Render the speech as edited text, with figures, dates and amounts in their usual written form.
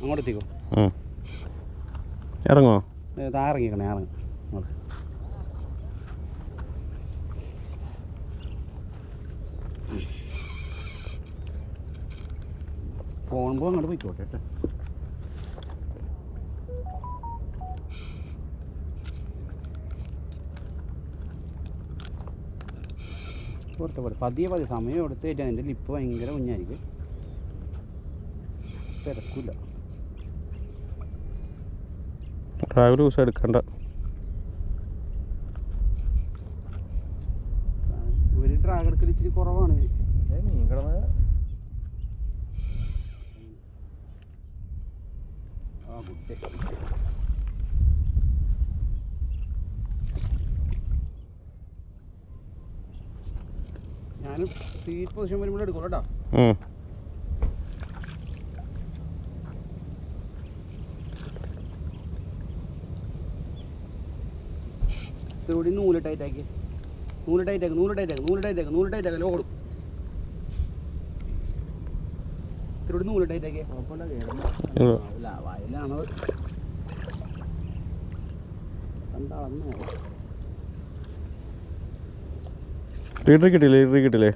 അങ്ങോട്ട് എത്തിക്കോ. ഇറങ്ങോ? ഇറങ്ങിക്കണേ, ഇറങ്ങി പോകുമ്പോൾ അങ്ങോട്ട് പോയിക്കോട്ടെ കേട്ടോ. പോട്ടെ പോട്ടെ, പതിയെ പതിയെ സമയം എടുത്ത് കഴിഞ്ഞാൽ എൻ്റെ ലിപ്പ് ഭയങ്കര കുഞ്ഞായിരിക്കും, തിരക്കില്ല. ഡ്രാഗ് ദിവസം എടുക്കണ്ട. ഒരു ഡ്രാഗ് എടുക്കൽ ഇച്ചിരി കുറവാണ്. മീൻ കിടന്ന് ഞാൻ സീറ്റ് പൊസിഷൻ വരുമ്പോൾ എടുക്കും കേട്ടോ. ഇത്തിരി നൂല് ടൈറ്റാക്കി, നൂല് ടൈറ്റാക്കി, നൂല് ടൈറ്റാക്കി, നൂല് ടൈറ്റാക്കി, നൂല് ടൈറ്റാക്കി ലോടും. ഇത്തിരി നൂല് ടൈറ്റാക്കി. വയലാണത് കണ്ടാളന്നോ. ലീഡർ കിട്ടില്ലേ? ലീഡർ കിട്ടില്ലേ?